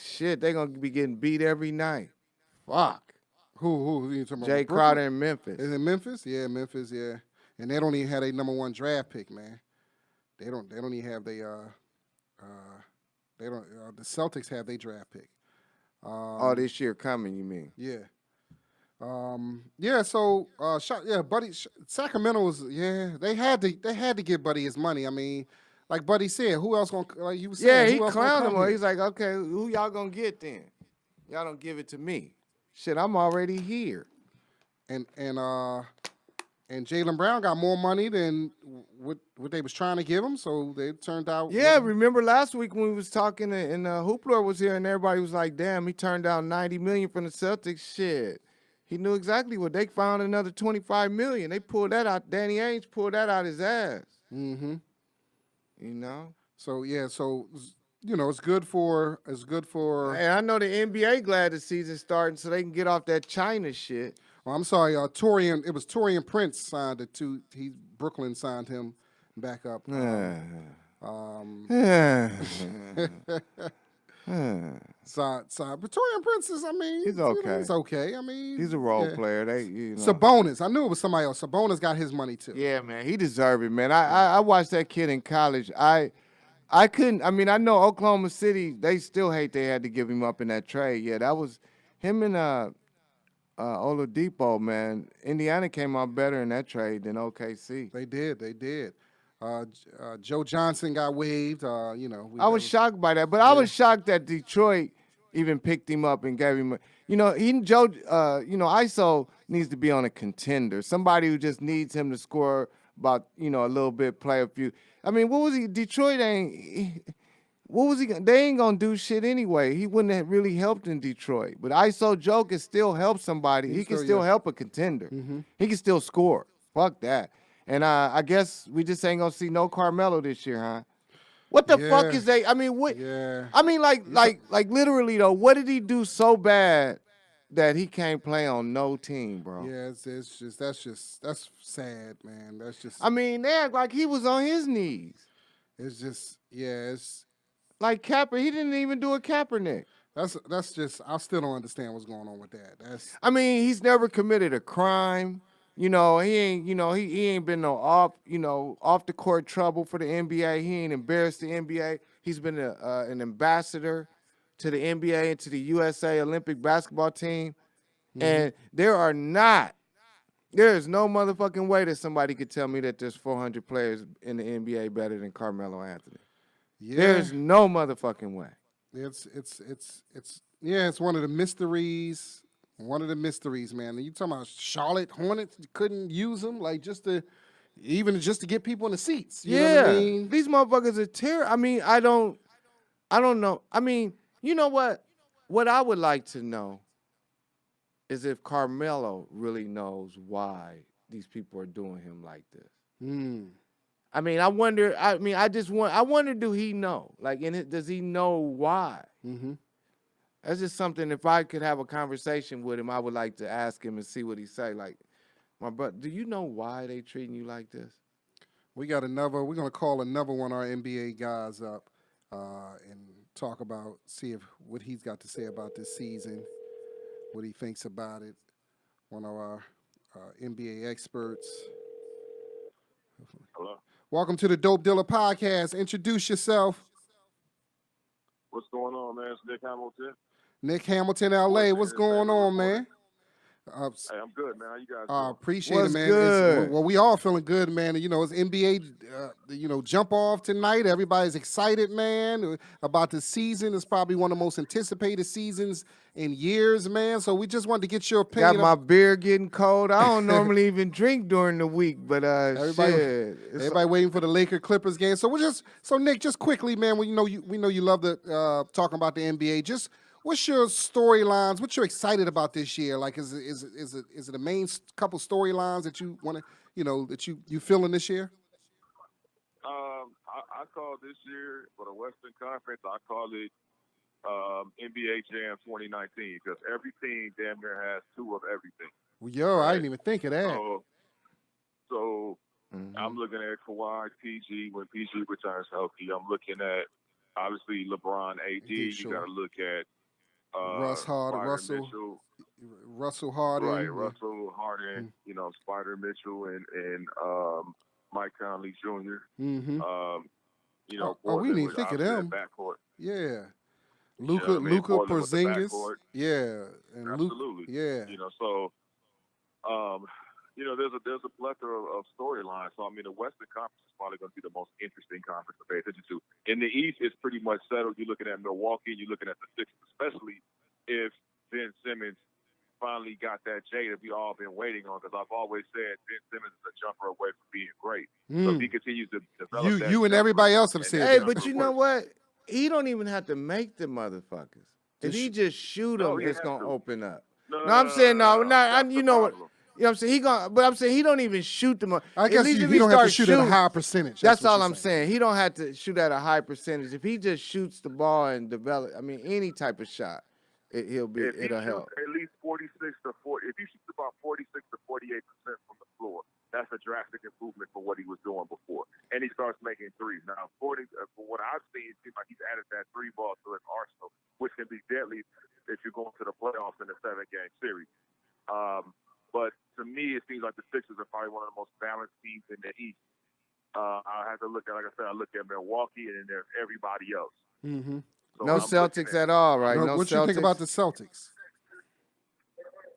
shit, they gonna be getting beat every night. Fuck. Who you talking about? Jay Crowder in Memphis. Is it Memphis? Yeah, Memphis, yeah. And they don't even have a #1 draft pick, man. They don't even have the Celtics have their draft pick. This year coming, you mean? Yeah. So Buddy Sacramento was they had to give Buddy his money. I mean, like Buddy said, who else gonna like you was saying? Yeah, he clowned him. Here? He's like, okay, who y'all gonna get then? Y'all don't give it to me. Shit, I'm already here. And Jaylen Brown got more money than what they was trying to give him, so they turned out. Yeah, remember last week when we was talking and Hoopler was here and everybody was like, damn, he turned down $90 million from the Celtics. Shit. He knew exactly what they found another $25 million. They pulled that out. Danny Ainge pulled that out his ass. Mm-hmm. You know? So it's good for Hey, I know the NBA glad the season's starting so they can get off that China shit. Well, I'm sorry, Torian Prince signed it too. Brooklyn signed him back up. But Torian Prince is, he's okay. He's okay. I mean, he's a role player. Sabonis. I knew it was somebody else. Sabonis got his money too. Yeah, man, he deserved it, man. I watched that kid in college. I couldn't. I mean, I know Oklahoma City. They still hate they had to give him up in that trade. Yeah, that was him and Oladipo, man. Indiana came out better in that trade than OKC. They did. Joe Johnson got waived. I was shocked by that, but I was shocked that Detroit even picked him up and gave him. ISO needs to be on a contender, somebody who just needs him to score about a little bit, play a few. I mean, what was he? Detroit ain't. What was he? They ain't gonna do shit anyway. He wouldn't have really helped in Detroit. But ISO Joe can still help somebody. He can still help a contender. Mm-hmm. He can still score. Fuck that. And I guess we just ain't gonna see no Carmelo this year, huh? What the fuck is they? I mean, what? Yeah. I mean, like literally though, what did he do so bad that he can't play on no team, bro? Yeah, it's just that's sad, man. That's just. I mean, they act like he was on his knees. It's just it's like Capper. He didn't even do a Kaepernick. That's just. I still don't understand what's going on with that. That's. I mean, he's never committed a crime. You know, he ain't. You know, he ain't been no off the court trouble for the NBA. He ain't embarrassed the NBA. He's been an ambassador to the NBA and to the USA Olympic basketball team. Mm-hmm. And there is no motherfucking way that somebody could tell me that there's 400 players in the NBA better than Carmelo Anthony. Yeah. There's no motherfucking way. It's one of the mysteries. One of the mysteries, man. You talking about Charlotte Hornets couldn't use them just to get people in the seats. You know what I mean? These motherfuckers are terrible. I mean, I don't know. I mean, you know what? What I would like to know is if Carmelo really knows why these people are doing him like this. I mean, I wonder. I wonder, do he know? Does he know why? Mm-hmm. That's just something. If I could have a conversation with him, I would like to ask him and see what he say. Like, my brother, do you know why they treating you like this? We're gonna call another one of our NBA guys up and talk about, what he's got to say about this season, what he thinks about it. One of our NBA experts. Hello. Welcome to the Dope Dealer Podcast. Introduce yourself. What's going on, man? It's Nick Hamilton. Nick Hamilton, LA. What's going on, man? Hey, I'm good, man. How you guys doing? Appreciate it, man. Good? We all feeling good, man. You know, it's NBA, jump off tonight. Everybody's excited, man, about the season. It's probably one of the most anticipated seasons in years, man. So we just wanted to get your opinion. Got my beer getting cold. I don't normally even drink during the week, but everybody waiting for the Laker Clippers game. So Nick, just quickly, man. We know you love the talking about the NBA. What's your storylines? What you're excited about this year? Like, is it a main couple storylines that you want to, that you feeling this year? I call this year for the Western Conference. I call it NBA Jam 2019 because every team damn near has two of everything. Well, right? I didn't even think of that. So I'm looking at Kawhi, PG when PG returns healthy. I'm looking at obviously LeBron, AD. You got to look at. Russell Harden. Right, Russell Harden, Spider Mitchell and Mike Conley Jr. Mm-hmm. We didn't even think of them. Backcourt. Yeah. Luka Porzingis. Yeah. And absolutely. Yeah. There's a plethora of storylines. So, the Western Conference is probably going to be the most interesting conference to pay attention to. In the East, it's pretty much settled. You're looking at Milwaukee. You're looking at the Sixers, especially if Ben Simmons finally got that J that we all been waiting on. Because I've always said Ben Simmons is a jumper away from being great. So if he continues to develop that. You and everybody else have said that. Hey, but you know what? He don't even have to make the motherfuckers. If he just shoot them, it's going to open up. I'm saying you know what? You know what I'm saying? He don't even shoot them. I guess he don't have to shoot at a high percentage. That's all I'm saying. He don't have to shoot at a high percentage. If he just shoots the ball and develop, any type of shot, it'll help. At least 46 to 40. If he shoots about 46 to 48% from the floor, that's a drastic improvement for what he was doing before. And he starts making threes. Now, according to what I've seen, it seems like he's added that three ball to his arsenal, which can be deadly if you're going to the playoffs in a 7-game series. But to me, it seems like the Sixers are probably one of the most balanced teams in the East. I have to look at, like I said, I look at Milwaukee and then there's everybody else. Mm-hmm. So no Celtics at all, right? No what Celtics. You think about the Celtics?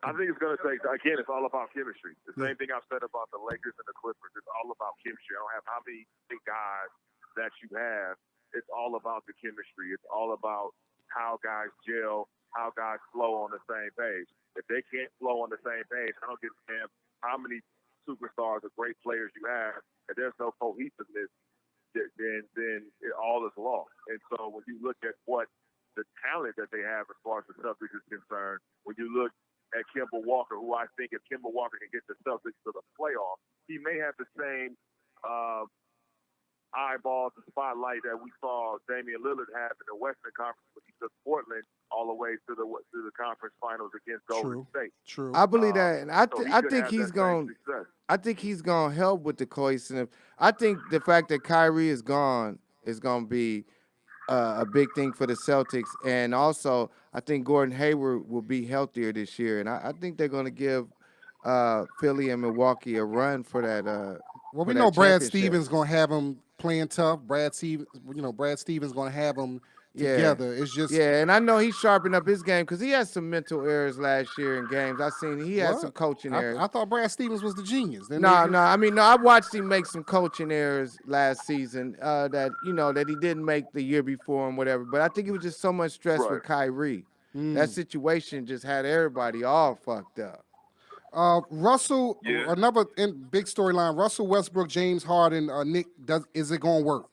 I think it's going to take, again, it's all about chemistry. The same thing I've said about the Lakers and the Clippers. It's all about chemistry. I don't have how many big guys that you have. It's all about the chemistry. It's all about how guys gel, how guys flow on the same page. If they can't flow on the same page, I don't give a damn how many superstars or great players you have. If there's no cohesiveness, then it all is lost. And so when you look at what the talent that they have as far as the Celtics is concerned, when you look at Kemba Walker, who I think if Kemba Walker can get the Celtics to the playoffs, he may have the same eyeballs and spotlight that we saw Damian Lillard have in the Western Conference when he took Portland all the way to the conference finals against Golden State. True. I believe that, and I think he's going. I think he's going to help with the cohesive. I think the fact that Kyrie is gone is going to be a big thing for the Celtics, and also I think Gordon Hayward will be healthier this year, and I think they're going to give Philly and Milwaukee a run for that. Well, we know Brad Stevens going to have them playing tough. Brad Stevens going to have them together. It's just and I know he sharpened up his game because he had some mental errors last year in games. I seen he had some coaching errors. I thought Brad Stevens was the genius. No. I watched him make some coaching errors last season that he didn't make the year before and whatever. But I think it was just so much stress with Kyrie. That situation just had everybody all fucked up. Russell, another big storyline. Russell Westbrook, James Harden, Nick. Is it going to work?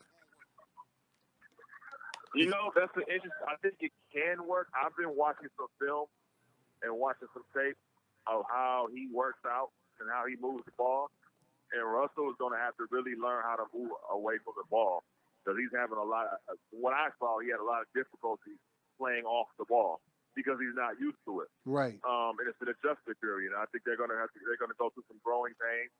You know, that's an interesting. I think it can work. I've been watching some film and watching some tape of how he works out and how he moves the ball. And Russell is going to have to really learn how to move away from the ball because he's having a lot. What I saw, he had a lot of difficulty playing off the ball because he's not used to it. Right. And it's an adjustment period. I think they're going to go through some growing pains.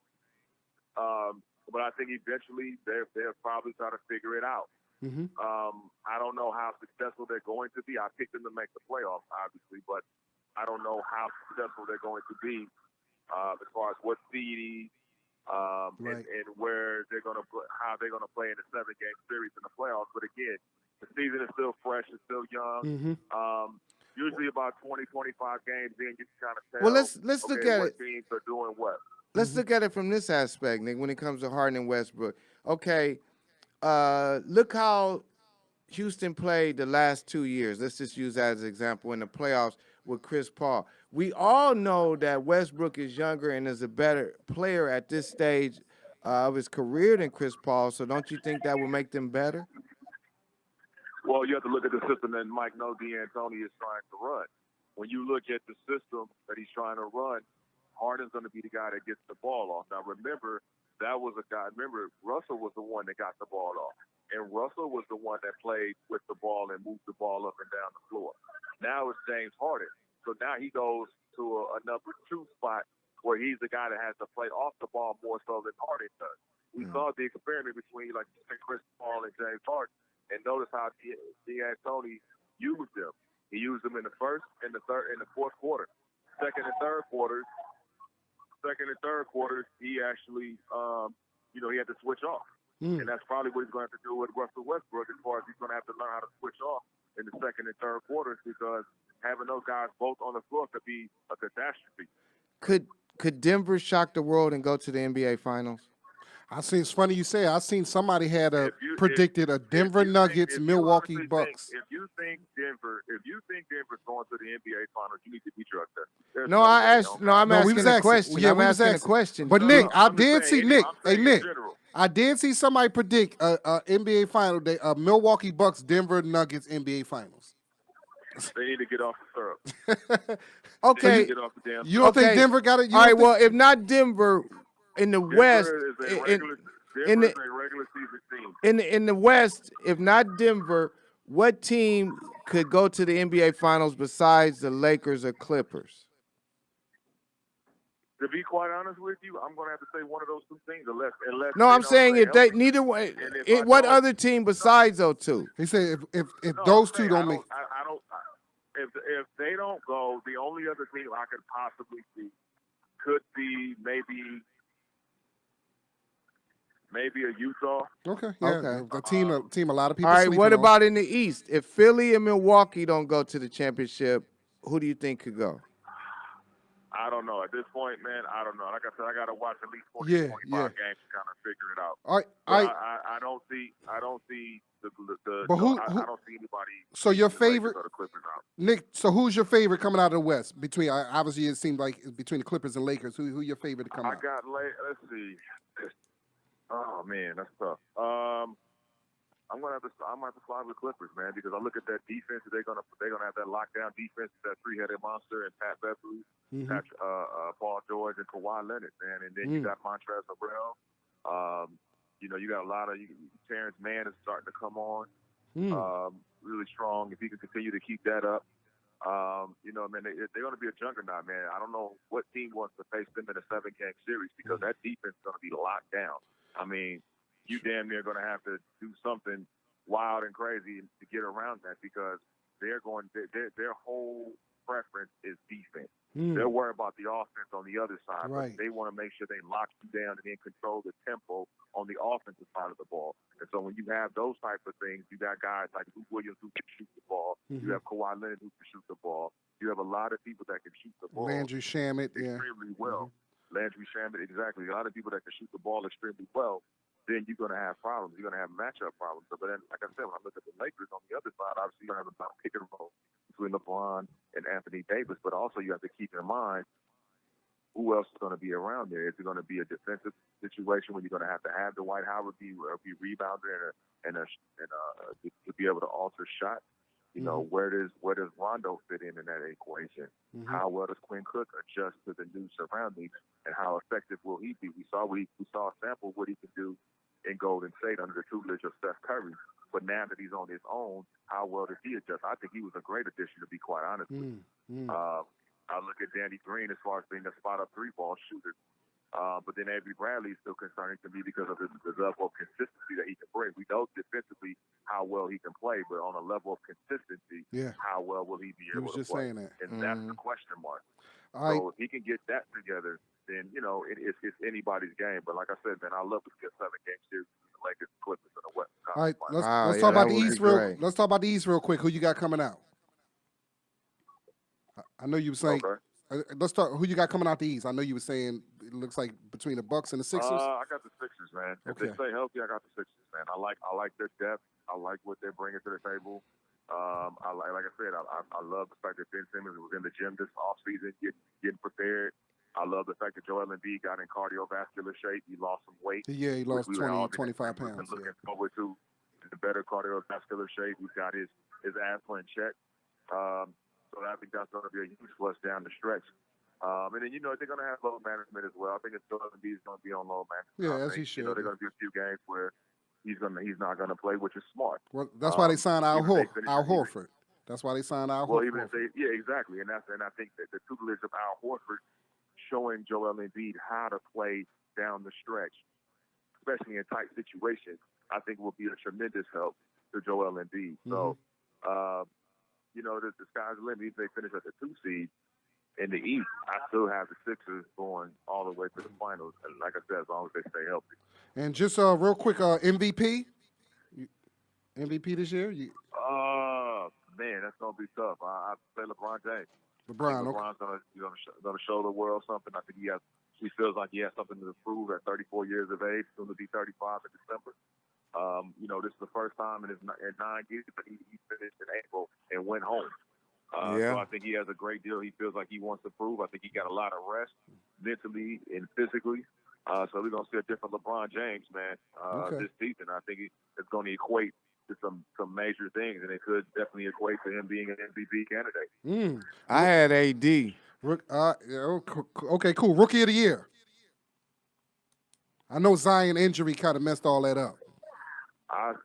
But I think eventually they'll probably try to figure it out. Mm-hmm. I don't know how successful they're going to be. I picked them to make the playoffs, obviously, but I don't know how successful they're going to be as far as what seed and where they're going to how they're going to play in the 7-game series in the playoffs. But again, the season is still fresh, it's still young. Mm-hmm. Usually about 20, 25 games in, you can kind of tell. Well, let's look at what teams are doing what. Let's look at it from this aspect, Nick. When it comes to Harden and Westbrook, okay. Look how Houston played the last 2 years. Let's just use that as an example in the playoffs with Chris Paul. We all know that Westbrook is younger and is a better player at this stage of his career than Chris Paul. So don't you think that would make them better? Well, you have to look at the system that Mike D'Antoni is trying to run. When you look at the system that he's trying to run, Harden's going to be the guy that gets the ball off. Now, remember, that was a guy. Remember, Russell was the one that got the ball off. And Russell was the one that played with the ball and moved the ball up and down the floor. Now it's James Harden. So now he goes to a number 2 spot where he's the guy that has to play off the ball more so than Harden does. We saw the experiment between Chris Paul and James Harden. And notice how D'Antoni used them. He used them in the first and the fourth quarter. Second and third quarters, he actually, he had to switch off. And that's probably what he's going to have to do with Russell Westbrook as far as he's going to have to learn how to switch off in the second and third quarters because having those guys both on the floor could be a catastrophe. Could Denver shock the world and go to the NBA Finals? It's funny you say. I seen somebody had predicted a Denver Nuggets, Milwaukee Bucks. If you think Denver's going to the NBA Finals, you need to be drug tested. I'm asking a question. Yeah, I'm asking a question. But Nick, I did see Nick. Hey Nick, I did see somebody predict a NBA Final day, Milwaukee Bucks, Denver Nuggets NBA Finals. They need to get off the syrup. Okay. You don't think Denver got it? All right. Well, if not Denver. In the West, in the West, if not Denver, what team could go to the NBA Finals besides the Lakers or Clippers? To be quite honest with you, I'm going to have to say one of those two teams. No, I'm saying if they neither way. What other team besides those two? He said if those two don't make. If they don't go, the only other team I could possibly see could be maybe a Utah. Okay. Yeah. Okay. The team. A lot of people. All right. What about in the East? If Philly and Milwaukee don't go to the championship, who do you think could go? I don't know. At this point, man, I don't know. Like I said, I got to watch at least 25 games to kind of figure it out. All right. I don't see the but who, I don't see anybody. So your favorite, the Clippers out. Nick. So who's your favorite coming out of the West? Between obviously it seemed like between the Clippers and Lakers. Who your favorite to come out? Let's see. Oh man, that's tough. I'm gonna have to slide with the Clippers, man, because I look at that defense. They're gonna have that lockdown defense, that three-headed monster, and Pat Beverly, Paul George, and Kawhi Leonard, man. And then you got Montrezl Harrell. You got a lot of Terrence Mann is starting to come on, really strong. If he can continue to keep that up, man, they're going to be a juggernaut, man. I don't know what team wants to face them in a 7-game series because that defense is going to be locked down. I mean, you damn near going to have to do something wild and crazy to get around that because their whole preference is defense. They're worried about the offense on the other side, but they want to make sure they lock you down and then control the tempo on the offensive side of the ball. And so when you have those types of things, you got guys like Lou Williams who can shoot the ball. You have Kawhi Leonard who can shoot the ball. You have a lot of people that can shoot the ball. Landry Shamet, extremely well. Landry Shamet, exactly. A lot of people that can shoot the ball extremely well. Then you're going to have problems. You're going to have matchup problems. But then, like I said, when I look at the Lakers on the other side, obviously you're going to have a pick and roll between LeBron and Anthony Davis. But also you have to keep in mind who else is going to be around there. Is it going to be a defensive situation where you're going to have Dwight Howard be rebounder and to be able to alter shots? Where does Rondo fit in that equation? How well does Quinn Cook adjust to the new surroundings, and how effective will he be? We saw a sample of what he can do in Golden State under the tutelage of Steph Curry. But now that he's on his own, how well does he adjust? I think he was a great addition, to be quite honest with you. I look at Danny Green as far as being a spot-up three-ball shooter. But then Avery Bradley is still concerning to me because of the level of consistency that he can bring. We know defensively how well he can play, but on a level of consistency, how well will he be able to play? Saying that. And that's the question mark. So if he can get that together, then, it's anybody's game. But like I said, man, I love to get 7-game series with the Lakers and Clippers in the West. All right, let's talk about the East let's talk about the East real quick. Who you got coming out? I know you were saying. Okay. Let's talk. Who you got coming out the East? I know you were saying it looks like between the Bucks and the Sixers. I got the Sixers, man. If they stay healthy, I got the Sixers, man. I like their depth. I like what they're bringing to the table. Like I said, I love the fact that Ben Simmons was in the gym this offseason getting prepared. I love the fact that Joel Embiid got in cardiovascular shape. He lost some weight. Yeah, he lost 20, 25 pounds. Been looking forward to the better cardiovascular shape. He's got his asthma in check. So I think that's going to be a huge plus down the stretch. And then, they're going to have load management as well. I think Joel Embiid is going to be on load management. Yeah, as he should. They're going to be a few games where he's not going to play, which is smart. Well, that's why they signed Al Horford. That's why they signed Al Horford. Exactly. And I think that the tutelage of Al Horford showing Joel Embiid how to play down the stretch, especially in tight situations, I think will be a tremendous help to Joel Embiid. So, the sky's the limit. If they finish at the 2 seed in the East, I still have the Sixers going all the way to the finals. And like I said, as long as they stay healthy. And just real quick, MVP this year? Man, that's gonna be tough. I say LeBron James. LeBron's gonna show the world something. I think he feels like he has something to prove at 34 years of age, soon to be 35 in December. This is the first time in 9 years that he finished in April and went home. So I think he has a great deal. He feels like he wants to prove. I think he got a lot of rest mentally and physically. So we're going to see a different LeBron James, man, this season. I think it's going to equate to some major things, and it could definitely equate to him being an MVP candidate. I had AD. Okay, cool. Rookie of the year. I know Zion injury kind of messed all that up.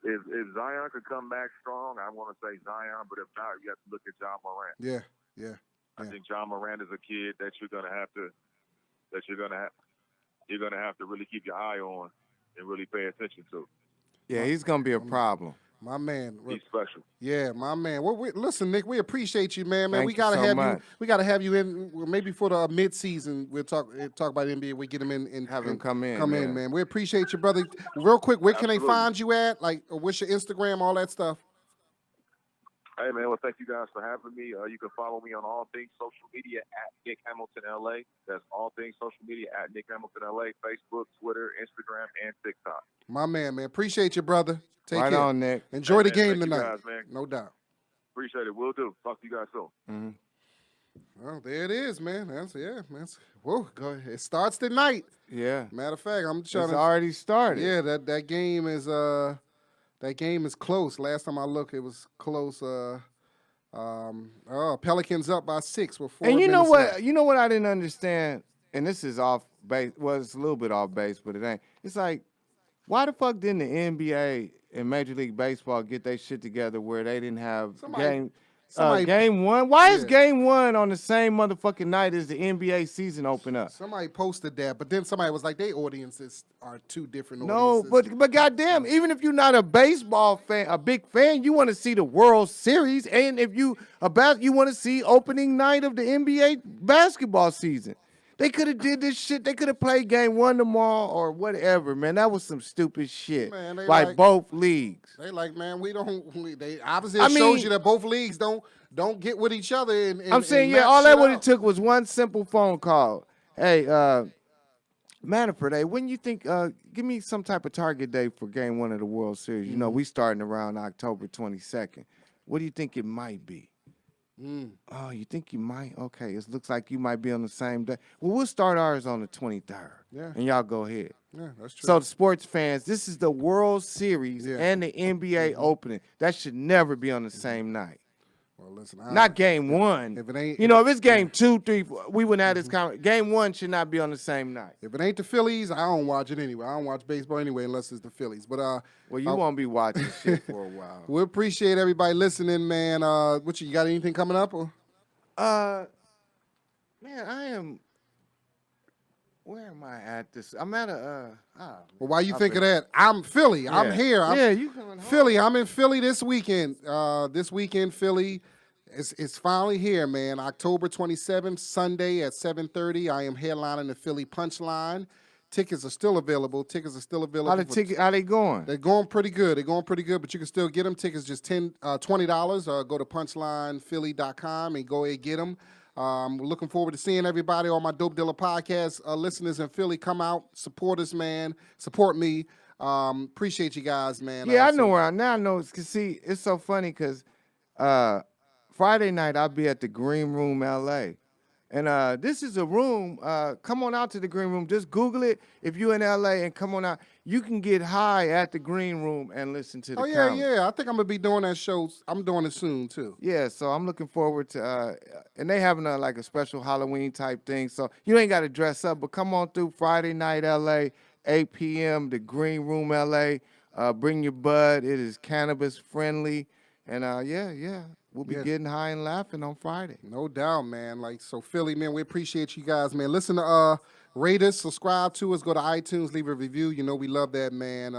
If Zion could come back strong, I want to say Zion, but if not, you have to look at John Morant. Yeah. I think John Morant is a kid that you're gonna have to really keep your eye on and really pay attention to. Yeah, he's gonna be a problem. My man, he's special. Yeah, my man. Listen, Nick, we appreciate you, man. Thank we gotta you so have much. you. We gotta have you in maybe for the mid-season. We'll talk about NBA. We get him in and have him come in. Come in, man. We appreciate you, brother. Real quick, where can they find you at? Like, what's your Instagram? All that stuff. Hey, man, well, thank you guys for having me. You can follow me on all things social media at Nick Hamilton LA. That's all things social media at Nick Hamilton LA, Facebook, Twitter, Instagram, and TikTok. My man. Appreciate you, brother. Take care. Right on, Nick. Enjoy the game tonight. Guys, man. No doubt. Appreciate it. Will do. Talk to you guys soon. Well, there it is, man. Whoa, go ahead. It starts tonight. Yeah. Matter of fact, I'm trying It's already started. Yeah, that game is That game is close. Last time I looked, it was close. Pelicans up by 6 with 4 And you know minutes what? left. You know what I didn't understand, and this is off base. Well, it's a little bit off base, but it ain't. It's like, why the fuck didn't the NBA and Major League Baseball get their shit together where they didn't have game 1? Why is game 1 on the same motherfucking night as the NBA season open up? Somebody posted that, but then somebody was like, "Their audiences are 2 different No, audiences." but goddamn, even if you're not a baseball fan, a big fan, you want to see the World Series, and if you you want to see opening night of the NBA basketball season. They could have did this shit. They could have played game 1 tomorrow or whatever, man. That was some stupid shit Man, by both leagues. They like, man, they obviously it shows you that both leagues don't get with each other. And I'm saying, and all match that shit would have out. took was one simple phone call. Hey, Manafort, hey, when you think, give me some type of target date for game 1 of the World Series. You know, we starting around October 22nd. What do you think it might be? Oh, you think you might? Okay, it looks like you might be on the same day. Well, we'll start ours on the 23rd. Yeah. And y'all go ahead. Yeah, that's true. So, the sports fans, this is the World Series and the NBA opening. That should never be on the same night. Well, listen, Not game 1. If it ain't, if it's game 2, 3, 4, we wouldn't have this comment. Game 1 should not be on the same night. If it ain't the Phillies, I don't watch it anyway. I don't watch baseball anyway unless it's the Phillies. But well, you won't be watching shit for a while. We appreciate everybody listening, man. What you got? Anything coming up? Or? Man, I am. Where am I at this? I'm at a. Well, why you think of that? I'm Philly. Yeah. I'm here. You coming home. Philly. I'm in Philly this weekend. Philly is finally here, man. October 27th, Sunday at 7:30. I am headlining the Philly Punchline. Tickets are still available. How they going? They're going pretty good. But you can still get them. Tickets just $20. Go to punchlinephilly.com and go ahead and get them. We're looking forward to seeing everybody on my Dope Dealer podcast. Listeners in Philly, come out, support us, man. Support me. Appreciate you guys, man. Yeah, I know where I know. See, it's so funny because Friday night I'll be at the Green Room, LA. And this is a room. Come on out to the Green Room. Just Google it. If you're in LA and come on out, you can get high at the Green Room and listen to the comedy. Yeah. I think I'm going to be doing that show. I'm doing it soon, too. Yeah, so I'm looking forward to, and they having a special Halloween type thing. So you ain't got to dress up, but come on through Friday night, LA, 8 p.m., the Green Room, LA. Bring your bud. It is cannabis friendly. And we'll be getting high and laughing on Friday. No doubt, man. So Philly, man, we appreciate you guys, man. Listen to rate us, subscribe to us, go to iTunes, leave a review. You know we love that, man.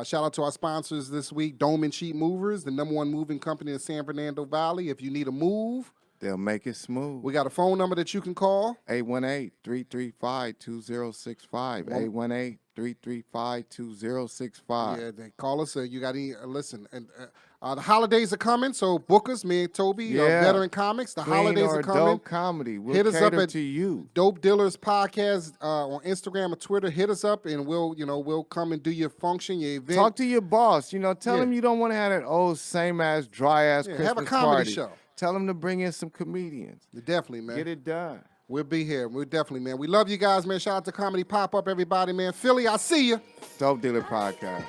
Shout out to our sponsors this week, Doman Sheet Movers, the #1 moving company in San Fernando Valley. If you need a move, they'll make it smooth. We got a phone number that you can call. 818-335-2065. 818-335-2065. Yeah, they call us. You got to listen. And the holidays are coming, so book us, me and Toby, Veteran Comics. The holidays are coming. Dope comedy. We'll hit us up to you. Dope Dealers Podcast on Instagram or Twitter. Hit us up, and we'll come and do your function, your event. Talk to your boss. Tell him you don't want to have that old same ass dry ass Christmas have a comedy party. show. Tell him to bring in some comedians. Definitely, man. Get it done. We'll be here. We're definitely, man. We love you guys, man. Shout out to Comedy Pop-Up, everybody, man. Philly, I see you. Dope Dealer Podcast.